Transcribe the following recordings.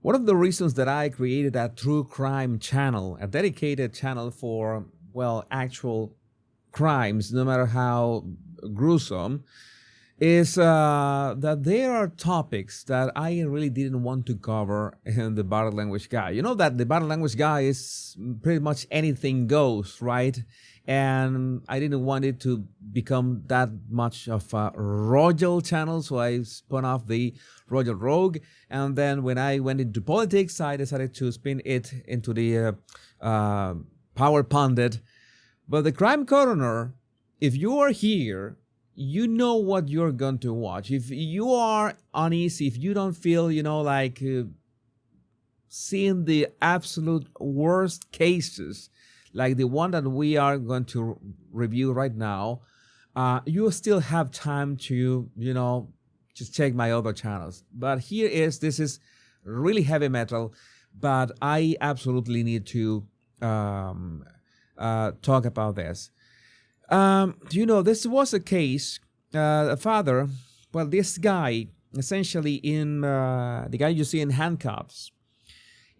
One of the reasons that I created a true crime channel, a dedicated channel for, well, actual crimes, no matter how gruesome, is that there are topics that I really didn't want to cover in the body language guy. You know that the body language guy is pretty much anything goes, right? And I didn't want it to become that much of a royal channel, so I spun off the Royal Rogue. And then when I went into politics, I decided to spin it into the Power Pundit. But the Crime Coroner, if you are here, you know what you're going to watch. If you are uneasy, if you don't feel, seeing the absolute worst cases, like the one that we are going to review right now, you still have time to, just check my other channels. But this is really heavy metal, but I absolutely need to talk about this. This was a case, a father, well, this guy, essentially the guy you see in handcuffs.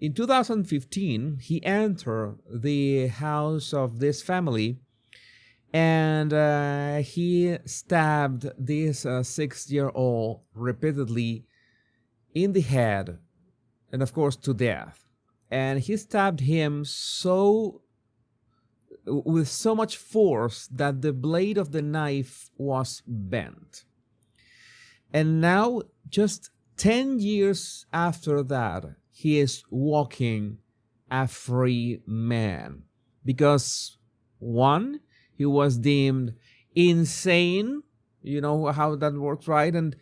In 2015, he entered the house of this family and he stabbed this 6-year-old repeatedly in the head and, of course, to death. And he stabbed him with so much force that the blade of the knife was bent. And now, just 10 years after that, he is walking a free man. Because, one, he was deemed insane. You know how that works, right? And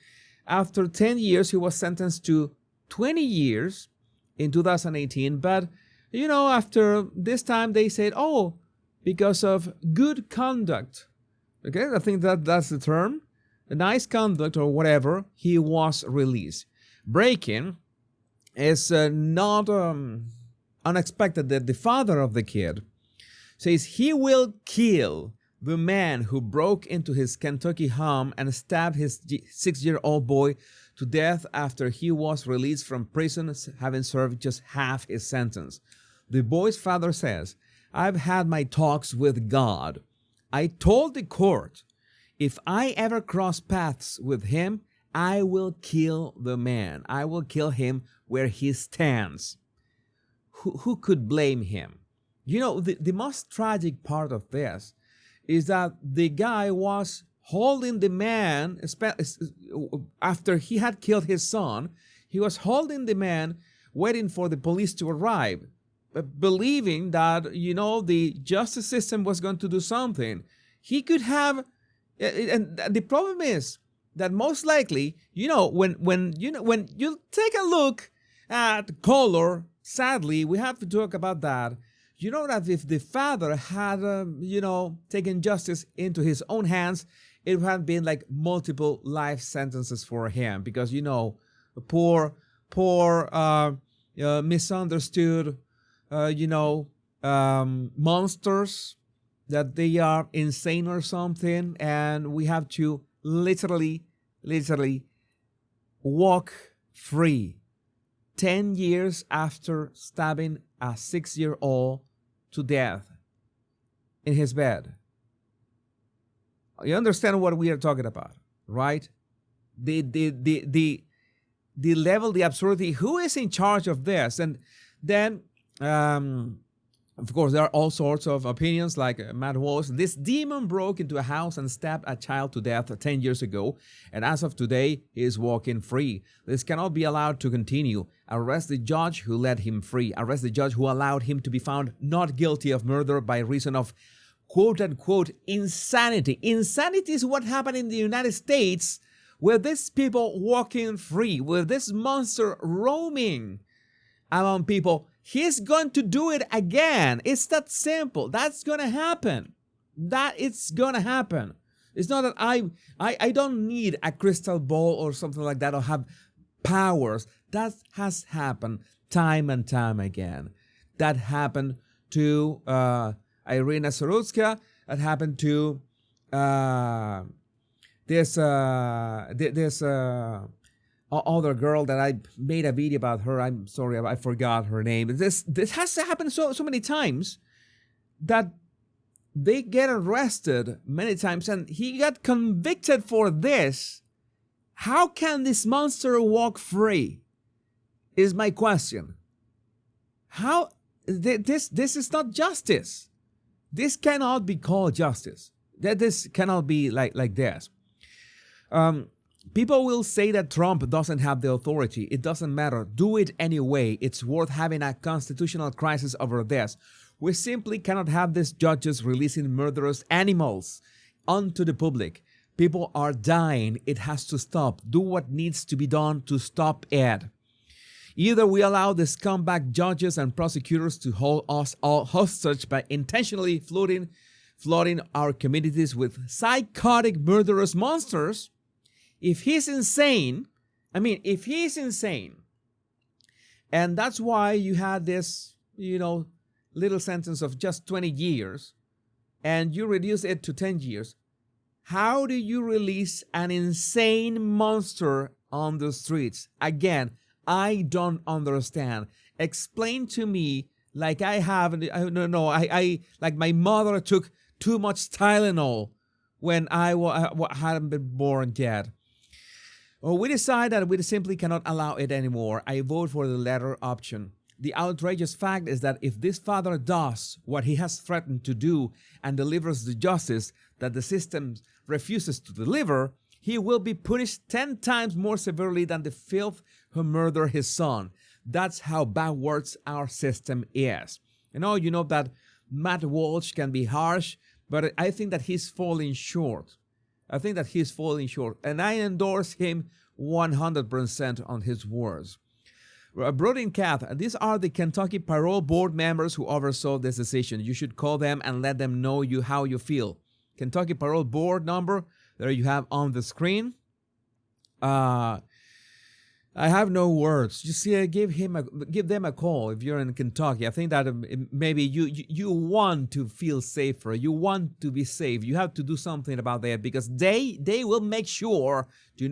after 10 years, he was sentenced to 20 years in 2018. But, after this time, they said, because of good conduct. Okay, I think that's the term. A nice conduct or whatever, he was released. Breaking is not unexpected that the father of the kid says he will kill the man who broke into his Kentucky home and stabbed his 6-year-old boy to death after he was released from prison, having served just half his sentence. The boy's father says, "I've had my talks with God. I told the court, if I ever cross paths with him, I will kill the man. I will kill him where he stands." Who could blame him? The most tragic part of this is that the guy was holding the man, after he had killed his son, he was holding the man, waiting for the police to arrive, believing that, the justice system was going to do something. He could have, and the problem is that most likely, when you take a look at color, sadly, we have to talk about that. That if the father had, taken justice into his own hands, it would have been like multiple life sentences for him because, poor, misunderstood, monsters, that they are insane or something, and we have to literally walk free 10 years after stabbing a 6-year-old to death in his bed. You understand what we are talking about, right? The level, the absurdity. Who is in charge of this? And then, of course, there are all sorts of opinions, like Matt Walsh. This demon broke into a house and stabbed a child to death 10 years ago, and as of today, he is walking free. This cannot be allowed to continue. Arrest the judge who let him free. Arrest the judge who allowed him to be found not guilty of murder by reason of quote-unquote insanity. Insanity is what happened in the United States, with these people walking free, with this monster roaming among people. He's going to do it again. It's that simple. That's going to happen. It's going to happen. It's not that I don't need a crystal ball or something like that or have powers. That has happened time and time again. That happened to Irina Sarutska. That happened to this other girl that I made a video about her. I'm sorry, I forgot her name. This has happened so many times that they get arrested many times, and he got convicted for this. How can this monster walk free? Is my question. How this is not justice. This cannot be called justice. This cannot be like this. People will say that Trump doesn't have the authority. It doesn't matter. Do it anyway. It's worth having a constitutional crisis over this. We simply cannot have these judges releasing murderous animals onto the public. People are dying. It has to stop. Do what needs to be done to stop it. Either we allow the scumbag judges and prosecutors to hold us all hostage by intentionally flooding our communities with psychotic murderous monsters. If he's insane, if he's insane, and that's why you had this, little sentence of just 20 years, and you reduce it to 10 years, how do you release an insane monster on the streets? Again, I don't understand. Explain to me like I have, like my mother took too much Tylenol when I hadn't been born yet. Well, we decide that we simply cannot allow it anymore. I vote for the latter option. The outrageous fact is that if this father does what he has threatened to do and delivers the justice that the system refuses to deliver, he will be punished 10 times more severely than the filth who murdered his son. That's how backwards our system is. You know that Matt Walsh can be harsh, but I think that he's falling short. And I endorse him 100% on his words. Brody and Kath, these are the Kentucky Parole Board members who oversaw this decision. You should call them and let them know how you feel. Kentucky Parole Board number, there you have on the screen. I have no words. Just give them a call if you're in Kentucky. I think that maybe you want to feel safer. You want to be safe. You have to do something about that because they will make sure to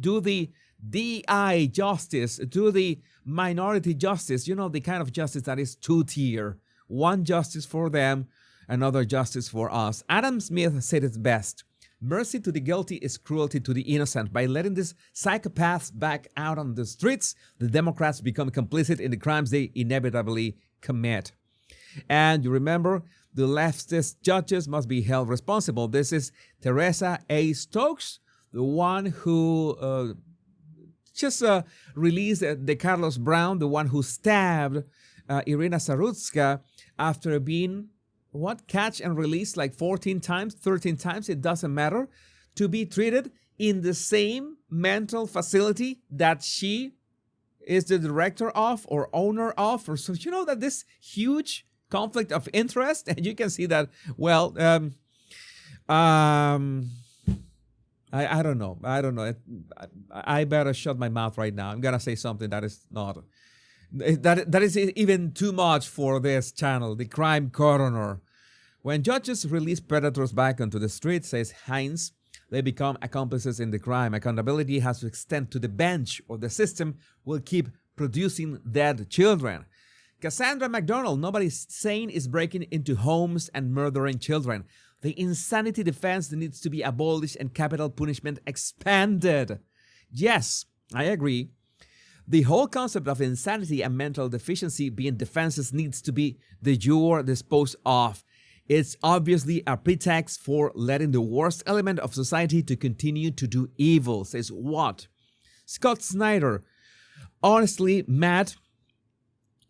do the DI justice, do the minority justice. The kind of justice that is two-tier. One justice for them, another justice for us. Adam Smith said it best. Mercy to the guilty is cruelty to the innocent. By letting these psychopaths back out on the streets, the Democrats become complicit in the crimes they inevitably commit. And you remember, the leftist judges must be held responsible. This is Teresa A. Stokes, the one who just released the Carlos Brown, the one who stabbed Irina Sarutska after being catch and release like 14 times, 13 times, it doesn't matter, to be treated in the same mental facility that she is the director of or owner of. Or so that this huge conflict of interest, and you can see that, I don't know. I better shut my mouth right now. I'm going to say something that is not... That is even too much for this channel, the crime coroner. When judges release predators back onto the street, says Hines, they become accomplices in the crime. Accountability has to extend to the bench or the system will keep producing dead children. Cassandra McDonald, nobody sane is breaking into homes and murdering children. The insanity defense needs to be abolished and capital punishment expanded. Yes, I agree. The whole concept of insanity and mental deficiency being defenses needs to be de jure disposed of. It's obviously a pretext for letting the worst element of society to continue to do evil, says Watt. Scott Snyder, honestly, Matt,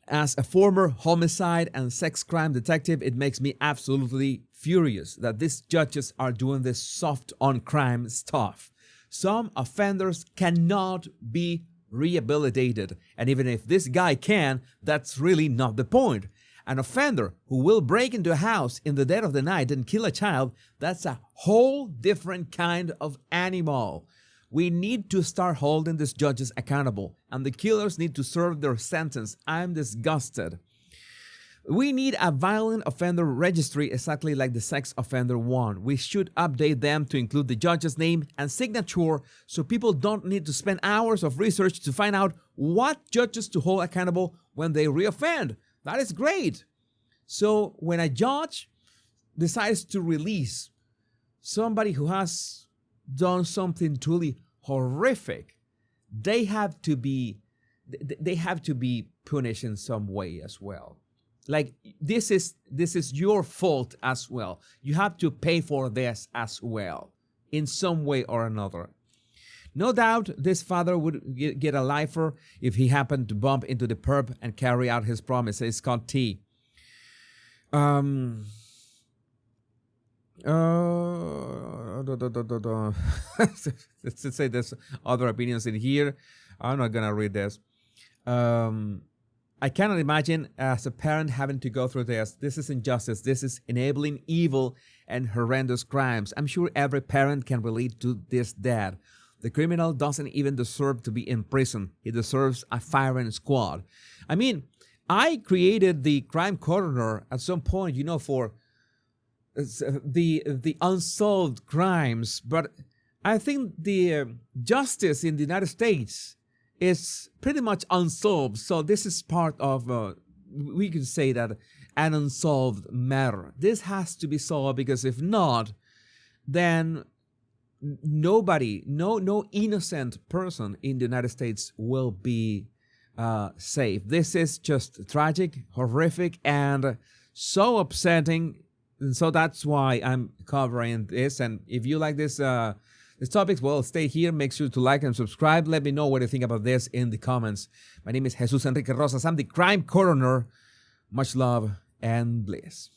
as a former homicide and sex crime detective, it makes me absolutely furious that these judges are doing this soft on crime stuff. Some offenders cannot be rehabilitated. And even if this guy can, that's really not the point. An offender who will break into a house in the dead of the night and kill a child, that's a whole different kind of animal. We need to start holding these judges accountable, and the killers need to serve their sentence. I'm disgusted. We need a violent offender registry exactly like the sex offender one. We should update them to include the judge's name and signature so people don't need to spend hours of research to find out what judges to hold accountable when they reoffend. That is great. So when a judge decides to release somebody who has done something truly horrific, they have to be punished in some way as well. Like this is your fault as well. You have to pay for this as well in some way or another. No doubt this father would get a lifer if he happened to bump into the perp and carry out his promise. It's Scott T. Let's say there's other opinions in here. I'm not gonna read this. I cannot imagine as a parent having to go through this. This is injustice. This is enabling evil and horrendous crimes. I'm sure every parent can relate to this dad. The criminal doesn't even deserve to be in prison. He deserves a firing squad. I mean, I created the crime coroner at some point, for the unsolved crimes, but I think the justice in the United States is pretty much unsolved. So this is part of, we can say that, an unsolved matter. This has to be solved, because if not, then nobody, no innocent person in the United States will be safe. This is just tragic, horrific, and so upsetting. And so that's why I'm covering this. And if you like this topics, well, stay here. Make sure to like and subscribe. Let me know what you think about this in the comments. My name is Jesus Enrique Rosas. I'm the crime coroner. Much love and bliss.